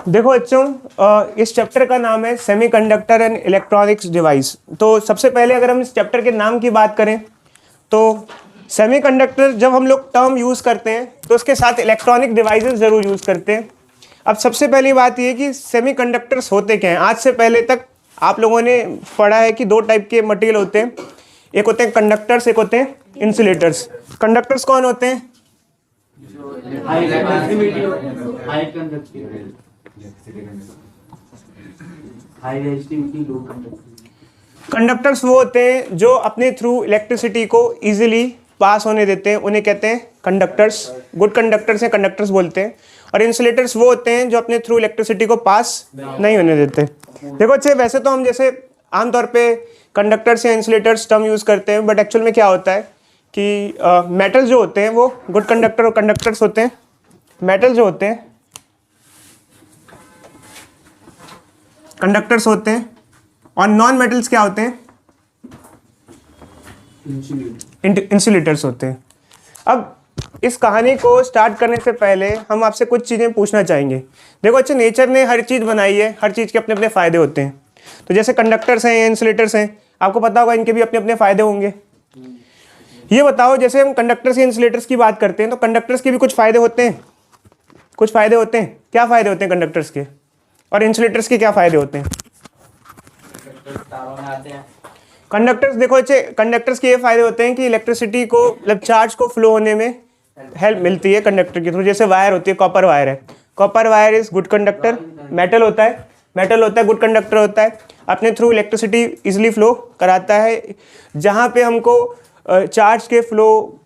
देखो बच्चों, इस चैप्टर का नाम है सेमीकंडक्टर एंड इलेक्ट्रॉनिक्स डिवाइस। तो सबसे पहले अगर हम इस चैप्टर के नाम की बात करें तो सेमीकंडक्टर जब हम लोग टर्म यूज़ करते हैं तो उसके साथ इलेक्ट्रॉनिक डिवाइसेस ज़रूर यूज़ करते हैं। अब सबसे पहली बात ये कि सेमीकंडक्टर्स होते क्या हैं। आज से पहले तक आप लोगों ने पढ़ा है कि दो टाइप के मटेरियल होते हैं, एक होते हैं कंडक्टर्स, एक होते हैं इंसुलेटर्स। कंडक्टर्स कौन होते हैं? कंडक्टर्स वो होते हैं जो अपने थ्रू इलेक्ट्रिसिटी को इजीली पास होने देते हैं, उन्हें कहते हैं कंडक्टर्स। गुड कंडक्टर्स हैं, कंडक्टर्स बोलते हैं। और इंसुलेटर्स वो होते हैं जो अपने थ्रू इलेक्ट्रिसिटी को पास नहीं होने देते। देखो अच्छे, वैसे तो हम जैसे आमतौर पे कंडक्टर्स या इंसुलेटर्स टर्म यूज़ करते हैं, बट एक्चुअल में क्या होता है कि मेटल जो होते हैं वो गुड कंडक्टर और कंडक्टर्स होते हैं। मेटल जो होते हैं कंडक्टर्स होते हैं और नॉन मेटल्स क्या होते हैं? इंसुलेटर्स होते हैं। अब इस कहानी को स्टार्ट करने से पहले हम आपसे कुछ चीज़ें पूछना चाहेंगे। देखो अच्छा, नेचर ने हर चीज़ बनाई है, हर चीज़ के अपने अपने फ़ायदे होते हैं। तो जैसे कंडक्टर्स हैं या इंसुलेटर्स हैं, आपको पता होगा इनके भी अपने अपने फ़ायदे होंगे। ये बताओ, जैसे हम कंडक्टर्स या इंसुलेटर्स की बात करते हैं तो कंडक्टर्स के भी कुछ फ़ायदे होते हैं, कुछ फ़ायदे होते हैं। क्या फ़ायदे होते हैं कंडक्टर्स के और इंसुलेटर्स के क्या फ़ायदे होते हैं? कंडक्टर्स, देखो अच्छे, कंडक्टर्स के ये फ़ायदे होते हैं कि इलेक्ट्रिसिटी को, मतलब चार्ज को फ्लो होने में हेल्प मिलती है कंडक्टर के थ्रू। जैसे वायर होती है, कॉपर वायर है, copper wire is good conductor. Metal होता है गुड कंडक्टर होता है, अपने थ्रू इलेक्ट्रिसिटी इजीली फ्लो कराता है। जहाँ पे हमको चार्ज के फ्लो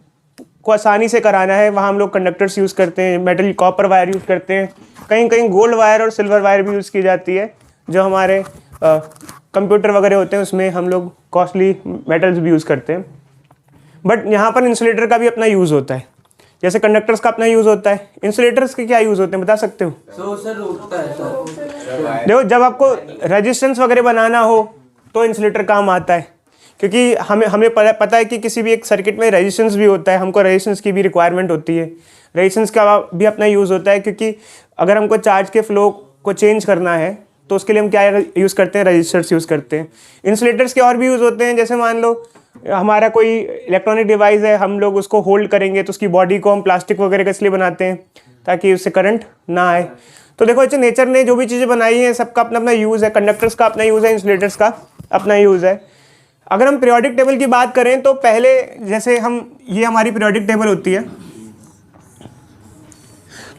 को आसानी से कराना है वहाँ हम लोग कंडक्टर्स यूज़ करते हैं, मेटल कॉपर वायर यूज़ करते हैं। कहीं कहीं गोल्ड वायर और सिल्वर वायर भी यूज़ की जाती है। जो हमारे कंप्यूटर वगैरह होते हैं उसमें हम लोग कॉस्टली मेटल्स भी यूज़ करते हैं। बट यहाँ पर इंसुलेटर का भी अपना यूज़ होता है, जैसे कंडक्टर्स का अपना यूज़ होता है। इंसुलेटर्स के क्या यूज़ होते हैं बता सकते हो? देखो, जब आपको रेजिस्टेंस वगैरह बनाना हो तो इंसुलेटर काम आता है, क्योंकि हमें पता है कि किसी भी एक सर्किट में रेजिस्टेंस भी होता है, हमको रेजिस्टेंस की भी रिक्वायरमेंट होती है। रेजिस्टेंस का भी अपना यूज़ होता है, क्योंकि अगर हमको चार्ज के फ्लो को चेंज करना है तो उसके लिए हम क्या यूज़ करते हैं? रजिस्टर्स यूज़ करते हैं। इंसुलेटर्स के और भी यूज़ होते हैं, जैसे मान लो हमारा कोई इलेक्ट्रॉनिक डिवाइस है, हम लोग उसको होल्ड करेंगे तो उसकी बॉडी को हम प्लास्टिक वगैरह का इसलिए बनाते हैं ताकि उससे करंट ना आए। तो देखो अच्छा, नेचर ने जो भी चीज़ें बनाई हैं सबका अपना अपना यूज़ है। कंडक्टर्स का अपना यूज़ है, इंसुलेटर्स का अपना यूज़ है। अगर हम पीरियोडिक टेबल की बात करें तो पहले जैसे ये हमारी पीरियोडिक टेबल होती है,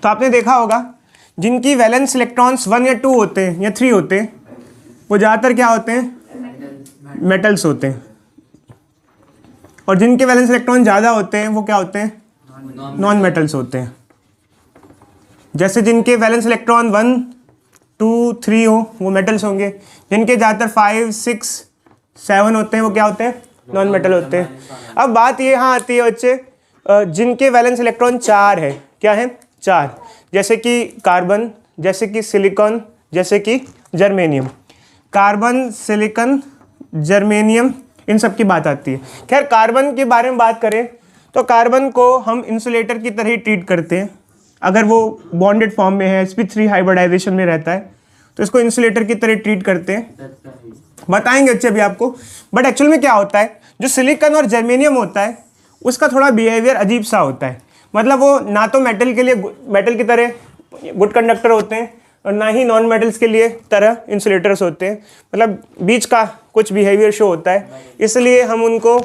तो आपने देखा होगा जिनकी वैलेंस इलेक्ट्रॉन्स 1 या 2 होते हैं या 3 होते हैं वो ज़्यादातर क्या होते हैं? मेटल्स होते हैं। और जिनके वैलेंस इलेक्ट्रॉन ज़्यादा होते हैं वो क्या होते हैं? नॉन मेटल्स होते हैं। जैसे जिनके वैलेंस इलेक्ट्रॉन 1, 2, 3 हो वो मेटल्स होंगे, जिनके ज़्यादातर 5, 6, 7 होते हैं वो क्या होते हैं? नॉन मेटल होते हैं। अब बात ये यहाँ आती है बच्चे, जिनके वैलेंस इलेक्ट्रॉन 4 है, क्या है? 4, जैसे कि कार्बन, जैसे कि सिलिकॉन, जैसे कि जर्मेनियम। कार्बन, सिलिकॉन, जर्मेनियम, इन सब की बात आती है। खैर, कार्बन के बारे में बात करें तो कार्बन को हम इंसुलेटर की तरह ही ट्रीट करते हैं। अगर वो बॉन्डेड फॉर्म में है, sp3 हाइब्रिडाइजेशन में रहता है, तो इसको इंसुलेटर की तरह ट्रीट करते हैं, बताएंगे अच्छे अभी आपको। बट एक्चुअल में क्या होता है, जो सिलिकॉन और जर्मेनियम होता है उसका थोड़ा बिहेवियर अजीब सा होता है। मतलब वो ना तो मेटल के लिए, मेटल की तरह गुड कंडक्टर होते हैं और ना ही नॉन मेटल्स के लिए तरह इंसुलेटर्स होते हैं। मतलब बीच का कुछ बिहेवियर शो होता है, इसलिए हम उनको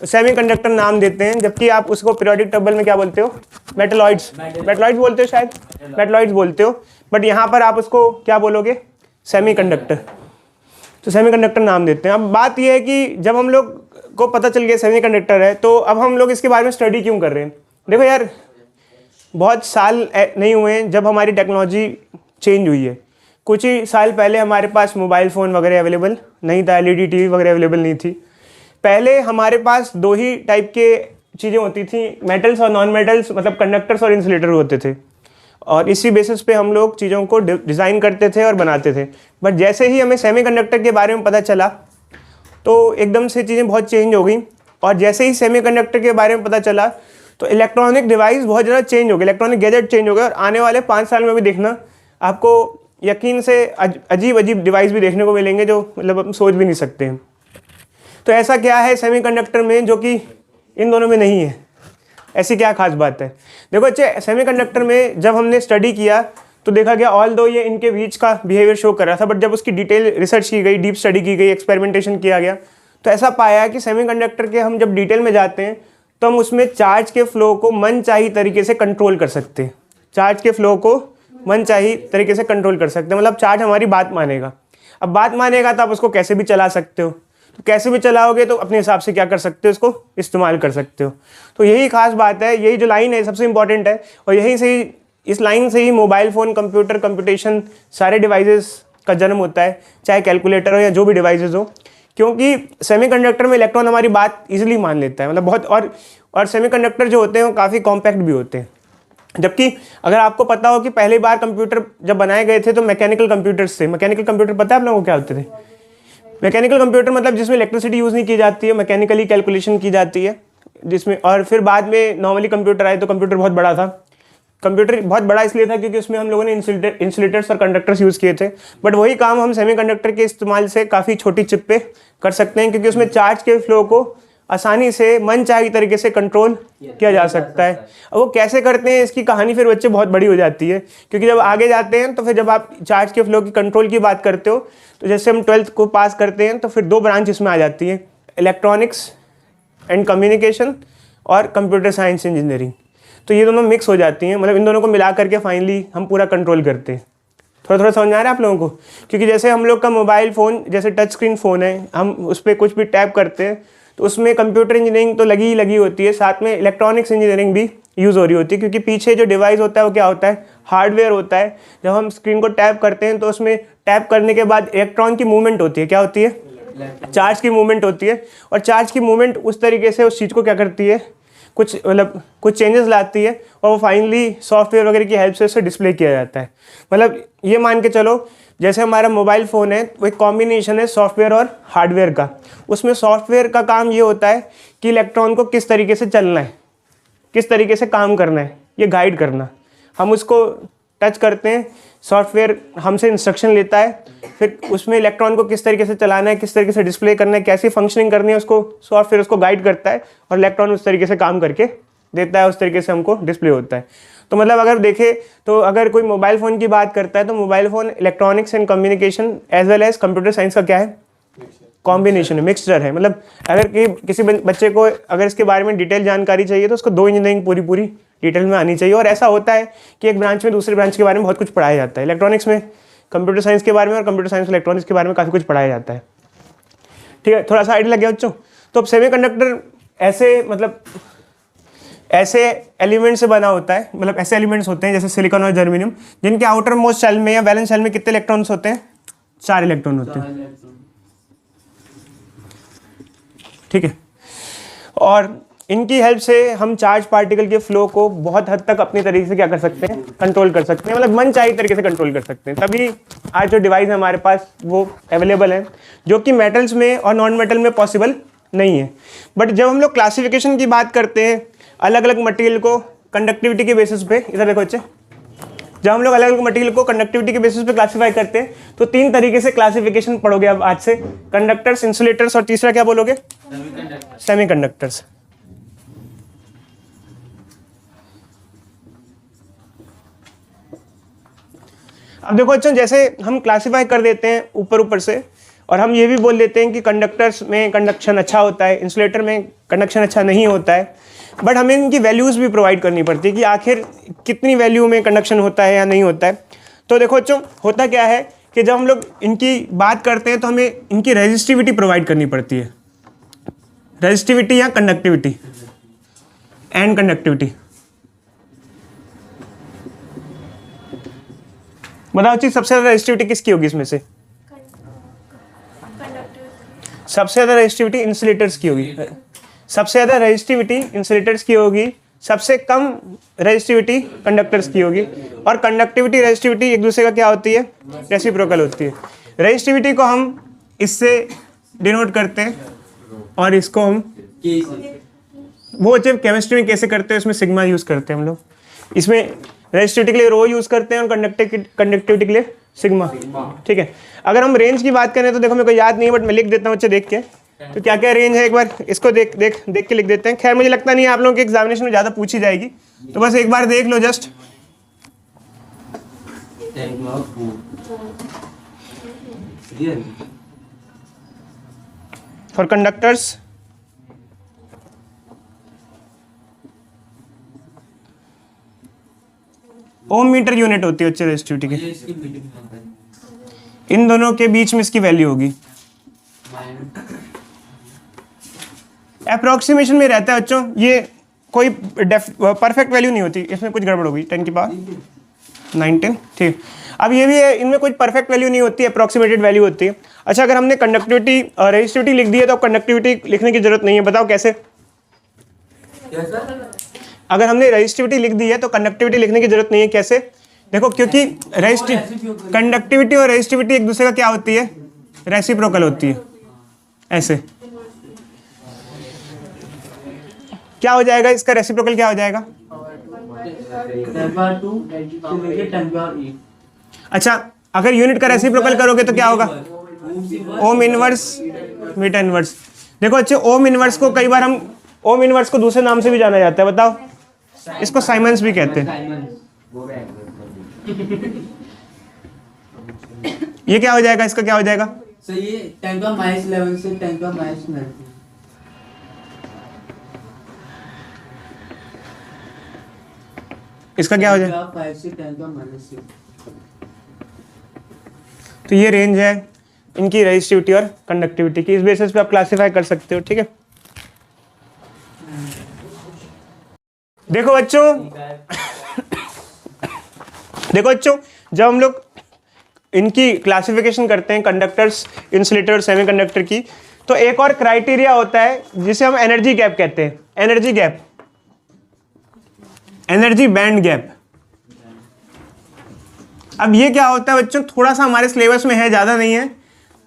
सेमीकंडक्टर नाम देते हैं। जबकि आप उसको पीरियोडिक टेबल में क्या बोलते हो? मेटलॉइड्स बोलते हो, शायद मेटलॉइड्स बोलते हो। बट यहाँ पर आप उसको क्या बोलोगे? सेमीकंडक्टर। तो सेमीकंडक्टर नाम देते हैं। अब बात यह है कि जब हम लोग को पता चल गया सेमीकंडक्टर है तो अब हम लोग इसके बारे में स्टडी क्यों कर रहे हैं? देखो यार, बहुत साल नहीं हुए हैं जब हमारी टेक्नोलॉजी चेंज हुई है। कुछ ही साल पहले हमारे पास मोबाइल फ़ोन वगैरह अवेलेबल नहीं था, एलईडी टीवी वगैरह अवेलेबल नहीं थी। पहले हमारे पास 2 ही टाइप के चीज़ें होती थी, मेटल्स और नॉन मेटल्स, मतलब कंडक्टर्स और इंसुलेटर होते थे। और इसी बेसिस पे हम लोग चीज़ों को डिज़ाइन करते थे और बनाते थे। बट जैसे ही हमें सेमीकंडक्टर के बारे में पता चला तो एकदम से चीज़ें बहुत चेंज हो गई। और जैसे ही सेमीकंडक्टर के बारे में पता चला तो इलेक्ट्रॉनिक डिवाइस बहुत ज़्यादा चेंज हो गए, इलेक्ट्रॉनिक गैजेट चेंज हो गए। और आने वाले 5 साल में भी देखना आपको यकीन से अजीब अजीब डिवाइस भी देखने को मिलेंगे जो मतलब हम सोच भी नहीं सकते हैं। तो ऐसा क्या है सेमीकंडक्टर में जो कि इन दोनों में नहीं है? ऐसी क्या खास बात है? देखो अच्छे, सेमीकंडक्टर में जब हमने स्टडी किया तो देखा गया ऑल दो ये इनके बीच का बिहेवियर शो कर रहा था, बट जब उसकी डिटेल रिसर्च की गई, डीप स्टडी की गई, एक्सपेरिमेंटेशन किया गया, तो ऐसा पाया कि सेमीकंडक्टर के हम जब डिटेल में जाते हैं तो हम उसमें चार्ज के फ्लो को मनचाही तरीके से कंट्रोल कर सकते हैं। चार्ज के फ्लो को मनचाही तरीके से कंट्रोल कर सकते हैं, मतलब चार्ज हमारी बात मानेगा। अब बात मानेगा तो आप उसको कैसे भी चला सकते हो, तो कैसे भी चलाओगे तो अपने हिसाब से क्या कर सकते हो, उसको इस्तेमाल कर सकते हो। तो यही खास बात है, यही जो लाइन है सबसे इंपॉर्टेंट है, और यहीं से ही, इस लाइन से ही मोबाइल फ़ोन, कंप्यूटर, कंप्यूटेशन, सारे डिवाइसेस का जन्म होता है, चाहे कैलकुलेटर हो या जो भी डिवाइसेस हो, क्योंकि सेमीकंडक्टर में इलेक्ट्रॉन हमारी बात इजीली मान लेता है, मतलब बहुत। और सेमीकंडक्टर जो होते हैं वो काफ़ी कॉम्पैक्ट भी होते हैं। जबकि अगर आपको पता हो कि पहली बार कंप्यूटर जब बनाए गए थे तो मैकेनिकल कंप्यूटर्स थे। मैकेनिकल कंप्यूटर पता है आप लोगों को क्या होते थे? मैकेनिकल कंप्यूटर मतलब जिसमें इलेक्ट्रिसिटी यूज़ नहीं की जाती है, मैकेनिकली कैलकुलेशन की जाती है जिसमें। और फिर बाद में नॉर्मली कंप्यूटर आए तो कंप्यूटर बहुत बड़ा था। कंप्यूटर बहुत बड़ा इसलिए था क्योंकि उसमें हम लोगों ने इंसुलेटर्स और कंडक्टर्स यूज़ किए थे, बट वही काम हम सेमीकंडक्टर के इस्तेमाल से काफ़ी छोटी चिप पे कर सकते हैं, क्योंकि उसमें चार्ज के फ्लो को आसानी से मनचाही तरीके से कंट्रोल किया जा सकता है। अब वो कैसे करते हैं इसकी कहानी फिर बच्चे बहुत बड़ी हो जाती है, क्योंकि जब आगे जाते हैं तो फिर जब आप चार्ज के फ्लो की कंट्रोल की बात करते हो तो जैसे हम 12th को पास करते हैं तो फिर 2 ब्रांच इसमें आ जाती हैं, इलेक्ट्रॉनिक्स एंड कम्युनिकेशन और कंप्यूटर साइंस इंजीनियरिंग। तो ये दोनों मिक्स हो जाती हैं, मतलब इन दोनों को मिला करके फाइनली हम पूरा कंट्रोल करते हैं। थोड़ा थोड़ा समझ आ रहा है आप लोगों को? क्योंकि जैसे हम लोग का मोबाइल फ़ोन जैसे टच स्क्रीन फ़ोन है, हम उस पर कुछ भी टैप करते हैं तो उसमें कंप्यूटर इंजीनियरिंग तो लगी ही लगी होती है, साथ में इलेक्ट्रॉनिक्स इंजीनियरिंग भी यूज़ हो रही होती है, क्योंकि पीछे जो डिवाइस होता है वो क्या होता है? हार्डवेयर होता है। जब हम स्क्रीन को टैप करते हैं तो उसमें टैप करने के बाद इलेक्ट्रॉन की मूवमेंट होती है। क्या होती है? चार्ज की मूवमेंट होती है। और चार्ज की मूवमेंट उस तरीके से उस चीज़ को क्या करती है, कुछ मतलब कुछ चेंजेस लाती है, और वो फाइनली सॉफ्टवेयर वगैरह की हेल्प से उसे डिस्प्ले किया जाता है। मतलब ये मान के चलो जैसे हमारा मोबाइल फ़ोन है वो एक कॉम्बिनेशन है सॉफ्टवेयर और हार्डवेयर का। उसमें सॉफ्टवेयर का काम ये होता है कि इलेक्ट्रॉन को किस तरीके से चलना है, किस तरीके से काम करना है, ये गाइड करना। हम उसको टच करते हैं, सॉफ्टवेयर हमसे इंस्ट्रक्शन लेता है, फिर उसमें इलेक्ट्रॉन को किस तरीके से चलाना है, किस तरीके से डिस्प्ले करना है, कैसी फंक्शनिंग करनी है, उसको सॉफ्टवेयर उसको गाइड करता है और इलेक्ट्रॉन उस तरीके से काम करके देता है, उस तरीके से हमको डिस्प्ले होता है। तो मतलब अगर देखें तो अगर कोई मोबाइल फ़ोन की बात करता है तो mobile phone electronics and communication as well as computer science का क्या है? कॉम्बिनेशन है, मिक्सचर है। मतलब अगर किसी बच्चे को अगर इसके बारे में डिटेल जानकारी चाहिए तो उसको 2 इंजीनियरिंग पूरी डिटेल में आनी चाहिए। और ऐसा होता है कि एक ब्रांच में दूसरे ब्रांच के बारे में बहुत कुछ पढ़ाया जाता है। इलेक्ट्रॉनिक्स में कंप्यूटर साइंस के बारे में और कंप्यूटर साइंस में इलेक्ट्रॉनिक्स के बारे में काफ़ी कुछ पढ़ाया जाता है। ठीक है, थोड़ा सा आइडिया लग गया बच्चों? तो अब सेमीकंडक्टर ऐसे मतलब ऐसे एलिमेंट से बना होता है, मतलब ऐसे एलिमेंट्स होते हैं जैसे सिलिकॉन और जर्मेनियम, जिनके आउटर मोस्ट शेल में या वैलेंस शेल में कितने इलेक्ट्रॉन्स होते हैं? 4 इलेक्ट्रॉन होते हैं। ठीक है, और इनकी हेल्प से हम चार्ज पार्टिकल के फ्लो को बहुत हद तक अपनी तरीके से क्या कर सकते हैं? कंट्रोल कर सकते हैं, मतलब मनचाही तरीके से कंट्रोल कर सकते हैं। तभी आज जो डिवाइस है हमारे पास वो अवेलेबल है, जो कि मेटल्स में और नॉन मेटल में पॉसिबल नहीं है। बट जब हम लोग क्लासिफिकेशन की बात करते हैं अलग अलग मटेरियल को कंडक्टिविटी के बेसिस पे, इधर देखो बच्चे, जब हम लोग अलग अलग मटेरियल को कंडक्टिविटी के बेसिस पे क्लासिफाई करते हैं तो 3 तरीके से क्लासिफिकेशन पढ़ोगे अब आज से, कंडक्टर्स, इंसुलेटर्स और तीसरा क्या बोलोगे? सेमीकंडक्टर्स। अब देखो बच्चों, जैसे हम क्लासिफाई कर देते हैं ऊपर से, और हम ये भी बोल देते हैं कि कंडक्टर्स में कंडक्शन अच्छा होता है, इंसुलेटर में कंडक्शन अच्छा नहीं होता है, बट हमें इनकी वैल्यूज़ भी प्रोवाइड करनी पड़ती है कि आखिर कितनी वैल्यू में कंडक्शन होता है या नहीं होता है। तो देखो बच्चों, होता क्या है कि जब हम लोग इनकी बात करते हैं तो हमें इनकी रेजिस्टिविटी प्रोवाइड करनी पड़ती है। रेजिस्टिविटी या कंडक्टिविटी एंड कंडक्टिविटी, बताओ चीज सबसे ज़्यादा रेजिस्टिविटी किसकी होगी इसमें से? सबसे ज़्यादा रेजिस्टिविटी इंसुलेटर्स की होगी। सबसे ज़्यादा रेजिस्टिविटी इंसुलेटर्स की होगी, सबसे कम रेजिस्टिविटी कंडक्टर्स की होगी। और कंडक्टिविटी रेजिस्टिविटी एक दूसरे का क्या होती है? रेसिप्रोकल होती है। रेजिस्टिविटी को हम इससे डिनोट करते हैं और इसको हम वो जब केमिस्ट्री में कैसे करते हैं उसमें सिग्मा यूज़ करते हैं हम लोग। इसमें रेजिस्टिविटी के लिए रो यूज करते हैं और कंडक्टिविटी के लिए सिग्मा। ठीक है, अगर हम रेंज की बात करें तो देखो मेरे को याद नहीं है बट मैं लिख देता हूँ बच्चे देख के। तो क्या क्या रेंज है एक बार इसको देख के लिख देते हैं। खैर मुझे लगता नहीं है आप लोगों के एग्जामिनेशन में ज़्यादा पूछी जाएगी, तो बस एक बार देख लो just. For conductors ohm metre unit होती है बच्चे रेजिस्टिविटी के। इन दोनों के बीच में इसकी वैल्यू होगी, अप्रोक्सीमेशन में रहता है बच्चों, ये कोई परफेक्ट वैल्यू नहीं होती, इसमें कुछ गड़बड़ होगी। 10 की पावर 19, ठीक। अब ये भी है, इनमें कोई परफेक्ट वैल्यू नहीं होती, अप्रोक्सीमेटेड वैल्यू होती है। अच्छा, अगर हमने कंडक्टिविटी रेजिस्टिविटी लिख दी है तो कंडक्टिविटी लिखने की जरूरत नहीं है, बताओ कैसे? अगर हमने रेजिस्टिविटी लिख दी है तो कंडक्टिविटी लिखने की जरूरत नहीं है, कैसे? देखो, क्योंकि कंडक्टिविटी और रेजिस्टिविटी एक दूसरे का क्या होती है? रेसिप्रोकल होती है। ऐसे क्या हो जाएगा इसका रेसिप्रोकल, क्या हो जाएगा? अच्छा, अगर यूनिट का रेसिप्रोकल करोगे तो क्या होगा? Ohm inverse metre inverse. देखो अच्छे, ओम इनवर्स को कई बार हम ओम इनवर्स को दूसरे नाम से भी जाना जाता है, बताओ? इसको साइमंस भी कहते हैं। ये क्या हो जाएगा, इसका क्या हो जाएगा? सर ये 10 का -11 से 10 का -9। इसका क्या हो जाएगा? 5 से 10 का -6। तो ये रेंज है इनकी रेजिस्टिविटी और कंडक्टिविटी की, इस बेसिस पे आप क्लासिफाई कर सकते हो। ठीक है, देखो बच्चों जब हम लोग इनकी क्लासिफिकेशन करते हैं कंडक्टर्स, इंसुलेटर, सेमीकंडक्टर की, तो एक और क्राइटेरिया होता है जिसे हम एनर्जी गैप कहते हैं। Energy gap, energy band gap. अब ये क्या होता है बच्चों, थोड़ा सा हमारे सिलेबस में है, ज़्यादा नहीं है,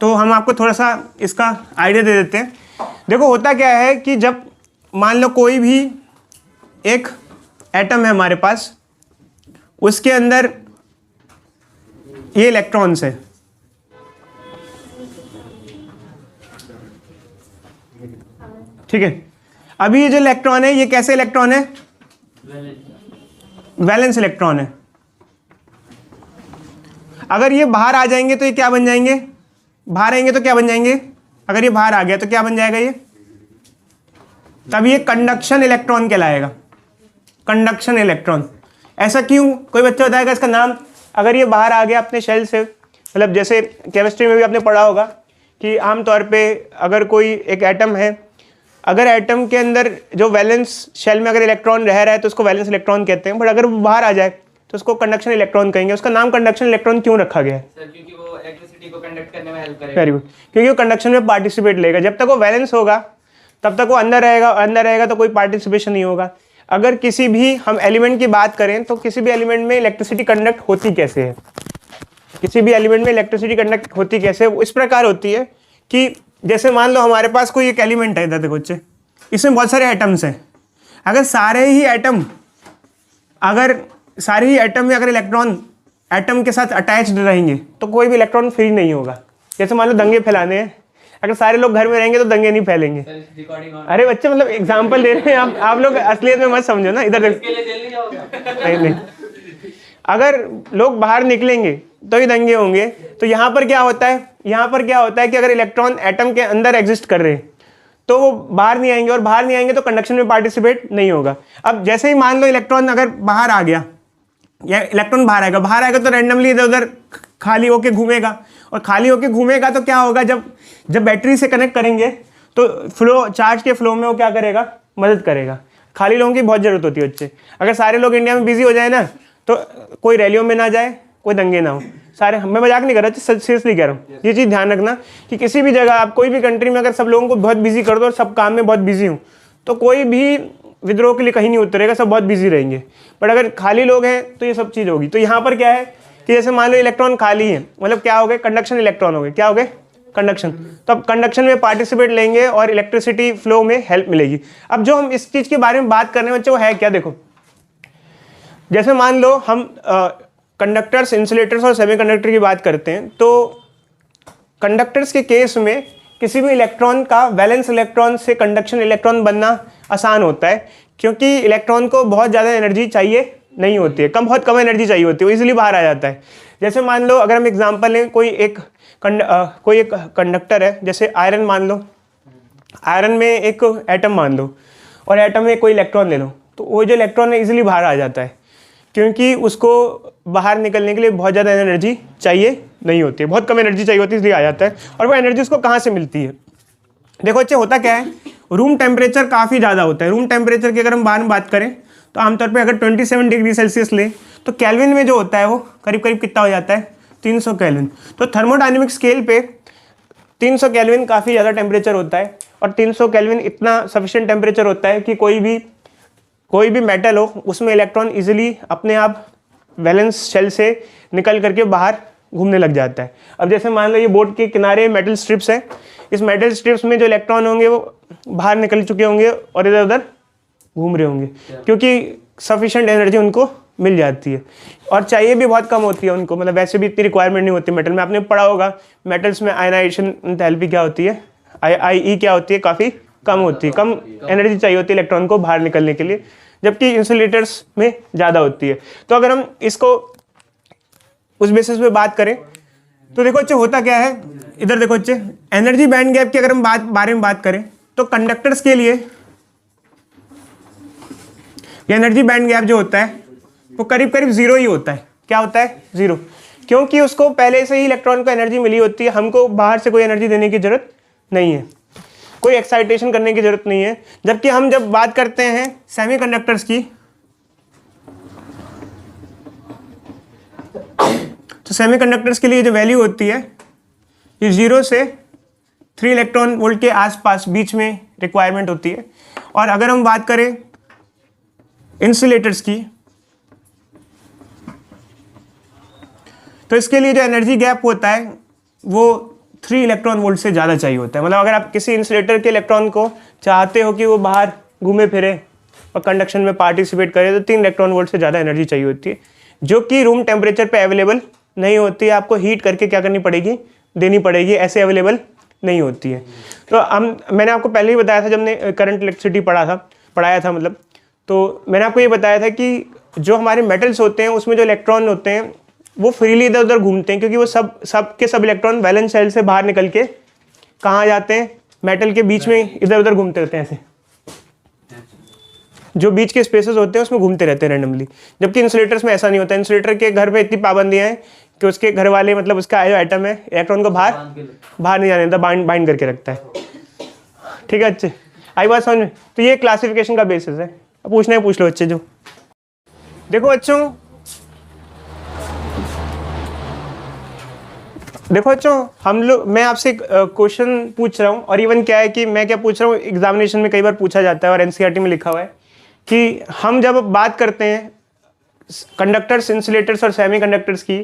तो हम आपको थोड़ा सा इसका आइडिया दे देते हैं। देखो होता क्या है कि जब मान लो कोई भी एक एटम है हमारे पास, उसके अंदर ये इलेक्ट्रॉन्स है, ठीक है। अभी ये जो इलेक्ट्रॉन है ये कैसे इलेक्ट्रॉन है? वैलेंस इलेक्ट्रॉन है। अगर ये बाहर आ जाएंगे तो ये क्या बन जाएंगे? बाहर आएंगे तो क्या बन जाएंगे? अगर ये बाहर आ गया तो क्या बन जाएगा ये? तब ये कंडक्शन इलेक्ट्रॉन कहलाएगा, कंडक्शन इलेक्ट्रॉन। ऐसा क्यों? कोई बच्चा बताएगा इसका नाम? अगर ये बाहर आ गया अपने शेल से, मतलब जैसे केमिस्ट्री में भी आपने पढ़ा होगा कि आमतौर पे अगर कोई एक एटम है, अगर एटम के अंदर जो वैलेंस शेल में अगर इलेक्ट्रॉन रह रहा है तो उसको वैलेंस इलेक्ट्रॉन कहते हैं, बट अगर वो बाहर आ जाए तो उसको कंडक्शन इलेक्ट्रॉन कहेंगे। उसका नाम कंडक्शन इलेक्ट्रॉन क्यों रखा गया है? सर क्योंकि वो इलेक्ट्रिसिटी को कंडक्ट करने में हेल्प करेगा। वेरी गुड, क्योंकि वो कंडक्शन में पार्टिसिपेट लेगा। जब तक वो वैलेंस होगा तब तक वो अंदर रहेगा तो कोई पार्टिसिपेशन नहीं होगा। अगर किसी भी हम एलिमेंट की बात करें तो किसी भी एलिमेंट में इलेक्ट्रिसिटी कंडक्ट होती कैसे है? किसी भी एलिमेंट में इलेक्ट्रिसिटी कंडक्ट होती कैसे? वो इस प्रकार होती है कि जैसे मान लो हमारे पास कोई एक एलिमेंट है, इधर देखो बच्चे, इसमें बहुत सारे एटम्स हैं। अगर सारे ही एटम में अगर इलेक्ट्रॉन एटम के साथ अटैच्ड रहेंगे तो कोई भी इलेक्ट्रॉन फ्री नहीं होगा। जैसे मान लो दंगे फैलाने हैं, अगर सारे लोग घर में रहेंगे तो दंगे नहीं फैलेंगे। अरे बच्चे, मतलब एग्जांपल दे रहे हैं आप लोग असलियत में मत समझो ना। इधर नहीं, अगर लोग बाहर निकलेंगे तो ही दंगे होंगे। तो यहाँ पर क्या होता है कि अगर इलेक्ट्रॉन एटम के अंदर एग्जिस्ट कर रहे हैं तो वो बाहर नहीं आएंगे, और बाहर नहीं आएंगे तो कंडक्शन में पार्टिसिपेट नहीं होगा। अब जैसे ही मान लो इलेक्ट्रॉन अगर बाहर आ गया, या इलेक्ट्रॉन बाहर आएगा तो रैंडमली इधर उधर खाली होके घूमेगा, और खाली होके घूमेगा तो क्या होगा, जब बैटरी से कनेक्ट करेंगे तो फ्लो, चार्ज के फ्लो में वो क्या करेगा? मदद करेगा। खाली लोगों की बहुत ज़रूरत होती है बच्चे। अगर सारे लोग इंडिया में बिजी हो जाए ना तो कोई रैलियों में ना जाए, कोई दंगे ना हो, सारे। मैं मजाक नहीं कर रहा, सीरियसली कह रहा हूँ। ये चीज़ ध्यान रखना कि किसी भी जगह आप कोई भी कंट्री में अगर सब लोगों को बहुत बिजी कर दो और सब काम में बहुत बिजी हूँ तो कोई भी विद्रोह के लिए कहीं नहीं उतरेगा, सब बहुत बिजी रहेंगे। बट अगर खाली लोग हैं तो ये सब चीज़ होगी। तो यहाँ पर क्या है कि जैसे मान लो इलेक्ट्रॉन खाली है, मतलब क्या हो गए? कंडक्शन इलेक्ट्रॉन हो गए। क्या हो गए? कंडक्शन। तो अब कंडक्शन में पार्टिसिपेट लेंगे और इलेक्ट्रिसिटी फ्लो में हेल्प मिलेगी। अब जो हम इस चीज़ के बारे में बात कर रहे हैं बच्चों, वो है क्या? देखो, जैसे मान लो हम कंडक्टर्स, इंसुलेटर्स और सेमीकंडक्टर की बात करते हैं, तो कंडक्टर्स के केस में किसी भी इलेक्ट्रॉन का वैलेंस इलेक्ट्रॉन से कंडक्शन इलेक्ट्रॉन बनना आसान होता है, क्योंकि इलेक्ट्रॉन को बहुत ज़्यादा एनर्जी चाहिए नहीं होती है, बहुत कम एनर्जी चाहिए होती है, वो इजीली बाहर आ जाता है। जैसे मान लो अगर हम एग्जांपल लें, कोई एक कंडक्टर है, जैसे आयरन मान लो, आयरन में एक एटम मान लो और एटम में कोई इलेक्ट्रॉन ले लो, तो वो जो इलेक्ट्रॉन है इजीली बाहर आ जाता है, क्योंकि उसको बाहर निकलने के लिए बहुत ज़्यादा एनर्जी चाहिए नहीं होती है, बहुत कम एनर्जी चाहिए होती है, इसलिए आ जाता है। और वो एनर्जी उसको कहाँ से मिलती है? देखो बच्चे, होता क्या है, रूम टेम्परेचर काफ़ी ज़्यादा होता है। रूम टेम्परेचर की अगर हम बाद में बात करें तो आमतौर पे अगर 27 डिग्री सेल्सियस लें तो केल्विन में जो होता है वो करीब करीब कितना हो जाता है? 300 केल्विन। तो थर्मोडायनेमिक स्केल पे 300 केल्विन काफ़ी ज़्यादा टेम्परेचर होता है, और 300 केल्विन इतना सफिशिएंट टेम्परेचर होता है कि कोई भी मेटल हो उसमें इलेक्ट्रॉन इजीली अपने आप वैलेंस शेल से निकल करके बाहर घूमने लग जाता है। अब जैसे मान लो ये बोर्ड के किनारे मेटल स्ट्रिप्स है, इस मेटल स्ट्रिप्स में जो इलेक्ट्रॉन होंगे वो बाहर निकल चुके होंगे और इधर उधर घूम रहे होंगे, क्योंकि सफिशिएंट एनर्जी उनको मिल जाती है, और चाहिए भी बहुत कम होती है उनको, मतलब वैसे भी इतनी रिक्वायरमेंट नहीं होती मेटल में। आपने पढ़ा होगा मेटल्स में आयनाइजेशन एंथैल्पी क्या होती है, IE क्या होती है, काफ़ी कम होती है, कम एनर्जी चाहिए होती है इलेक्ट्रॉन को बाहर निकलने के लिए, जबकि इंसुलेटर्स में ज़्यादा होती है। तो अगर हम इसको उस बेसिस पे बात करें तो देखो बच्चे होता क्या है, इधर देखो बच्चे, एनर्जी बैंड गैप की अगर हम बारे में बात करें तो कंडक्टर्स के लिए एनर्जी बैंड गैप जो होता है वो करीब करीब जीरो ही होता है। क्या होता है? जीरो, क्योंकि उसको पहले से ही इलेक्ट्रॉन को एनर्जी मिली होती है, हमको बाहर से कोई एनर्जी देने की जरूरत नहीं है, कोई एक्साइटेशन करने की जरूरत नहीं है। जबकि हम जब बात करते हैं सेमीकंडक्टर्स की, तो सेमीकंडक्टर्स के लिए जो वैल्यू होती है ये 0 से 3 इलेक्ट्रॉन वोल्ट के आसपास बीच में रिक्वायरमेंट होती है। और अगर हम बात करें इंसुलेटर्स की, तो इसके लिए जो एनर्जी गैप होता है वो 3 इलेक्ट्रॉन वोल्ट से ज़्यादा चाहिए होता है। मतलब अगर आप किसी इंसुलेटर के इलेक्ट्रॉन को चाहते हो कि वो बाहर घूमे फिरे और कंडक्शन में पार्टिसिपेट करे, तो 3 इलेक्ट्रॉन वोल्ट से ज़्यादा एनर्जी चाहिए होती है, जो कि रूम टेम्परेचर पे अवेलेबल नहीं होती है। आपको हीट करके क्या करनी पड़ेगी? देनी पड़ेगी, ऐसे अवेलेबल नहीं होती है। तो मैंने आपको पहले ही बताया था जब हमने करंट इलेक्ट्रिसिटी पढ़ाया था मतलब, तो मैंने आपको ये बताया था कि जो हमारे मेटल्स होते हैं उसमें जो इलेक्ट्रॉन होते हैं वो फ्रीली इधर उधर घूमते हैं, क्योंकि वो सब इलेक्ट्रॉन वैलेंस शेल से बाहर निकल के कहाँ जाते हैं? मेटल के बीच में इधर उधर घूमते रहते हैं, ऐसे जो बीच के स्पेसेस होते हैं उसमें घूमते रहते हैं रैंडमली। जबकि इंसुलेटर्स में ऐसा नहीं होता। इंसुलेटर के घर पे इतनी पाबंदियां हैं कि उसके घर वाले, मतलब उसका जो आइटम है, इलेक्ट्रॉन को बाहर नहीं जाने देता, बाइंड करके रखता है। ठीक है अच्छे, आई बात समझ में? तो ये क्लासिफिकेशन का बेसिस है। अब पूछना है पूछ लो बच्चे। जो देखो बच्चों, मैं आपसे क्वेश्चन पूछ रहा हूँ, और इवन क्या है कि मैं क्या पूछ रहा हूँ, एग्जामिनेशन में कई बार पूछा जाता है और एनसीईआरटी में लिखा हुआ है कि हम जब बात करते हैं कंडक्टर्स, इंसुलेटर्स और सेमीकंडक्टर्स की,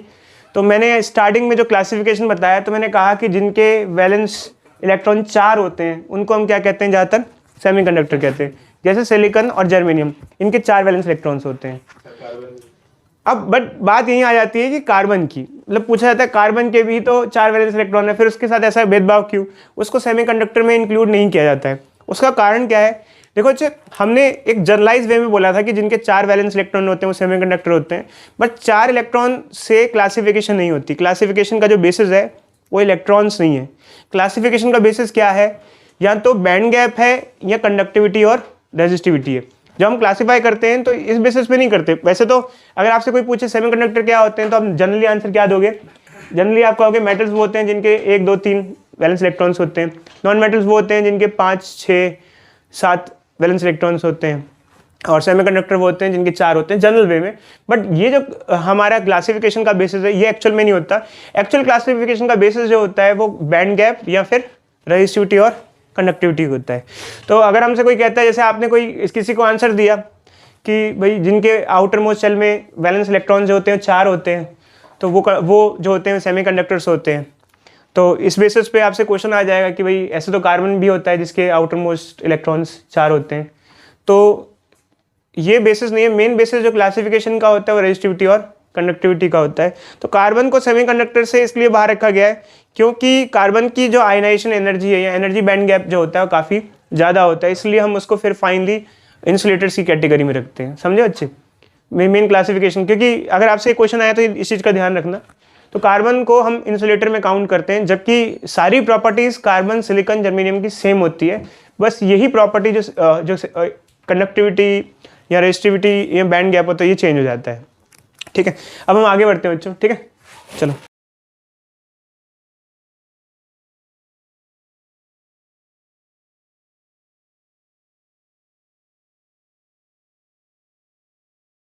तो मैंने स्टार्टिंग में जो क्लासिफिकेशन बताया, तो मैंने कहा कि जिनके वैलेंस इलेक्ट्रॉन 4 होते हैं उनको हम क्या कहते हैं? ज़्यादातर सेमीकंडक्टर कहते हैं। जैसे सिलिकॉन और जर्मेनियम, इनके 4 वैलेंस इलेक्ट्रॉन्स होते हैं। अब बट बात यहीं आ जाती है कि कार्बन की, मतलब पूछा जाता है कार्बन के भी तो 4 वैलेंस इलेक्ट्रॉन है, फिर उसके साथ ऐसा भेदभाव क्यों? उसको सेमीकंडक्टर में इंक्लूड नहीं किया जाता है। उसका कारण क्या है? देखो बच्चे, हमने एक जनरलाइज वे में बोला था कि जिनके 4 वैलेंस इलेक्ट्रॉन होते हैं वो सेमीकंडक्टर होते हैं, बट 4 इलेक्ट्रॉन से क्लासिफिकेशन नहीं होती। क्लासिफिकेशन का जो बेसिस है वो इलेक्ट्रॉन्स नहीं है। क्लासिफिकेशन का बेसिस क्या है? या तो बैंड गैप है या कंडक्टिविटी और रेजिस्टिविटी है। जब हम क्लासीफाई करते हैं तो इस बेसिस पे नहीं करते। वैसे तो अगर आपसे कोई पूछे सेमीकंडक्टर क्या होते हैं, तो आप जनरली आंसर क्या दोगे? जनरली आप कहोगे मेटल्स वो होते हैं जिनके 1, 2, 3 वैलेंस इलेक्ट्रॉन्स होते हैं। नॉन मेटल्स वो होते हैं जिनके 5, 6, 7 वैलेंस इलेक्ट्रॉन्स होते हैं। और सेमीकंडक्टर वो होते हैं जिनके 4 होते हैं जनरल वे में। बट ये जो हमारा क्लासिफिकेशन का बेसिस है, ये एक्चुअल में नहीं होता। एक्चुअल क्लासिफिकेशन का बेसिस जो होता है वो बैंड गैप या फिर रेजिस्टिविटी और कंडक्टिविटी होता है। तो अगर हमसे कोई कहता है, जैसे आपने किसी को आंसर दिया कि भाई जिनके आउटर मोस्ट शेल में वैलेंस इलेक्ट्रॉन जो होते हैं 4 होते हैं, तो वो जो होते हैं सेमीकंडक्टर्स होते हैं। तो इस बेसिस पे आपसे क्वेश्चन आ जाएगा कि भाई ऐसे तो कार्बन भी होता है जिसके आउटर मोस्ट इलेक्ट्रॉन्स 4 होते हैं। तो ये बेसिस नहीं है, मेन बेसिस जो क्लासिफिकेशन का होता है वो रेजिस्टिविटी और कंडक्टिविटी का होता है। तो कार्बन को सेमीकंडक्टर से इसलिए बाहर रखा गया है क्योंकि कार्बन की जो आयनाइजेशन एनर्जी है या एनर्जी बैंड गैप जो होता है वो काफ़ी ज़्यादा होता है, इसलिए हम उसको फिर फाइनली इंसुलेटर्स की कैटेगरी में रखते हैं। समझे बच्चे मेन क्लासिफिकेशन, क्योंकि अगर आपसे क्वेश्चन आया तो इस चीज़ का ध्यान रखना। तो कार्बन को हम इंसुलेटर में काउंट करते हैं, जबकि सारी प्रॉपर्टीज़ कार्बन, सिलिकॉन, जर्मेनियम की सेम होती है, बस यही प्रॉपर्टी जो कंडक्टिविटी या रेजिस्टिविटी या बैंड गैप होता है ये चेंज हो जाता है। ठीक है, अब हम आगे बढ़ते हैं बच्चों। ठीक है, चलो।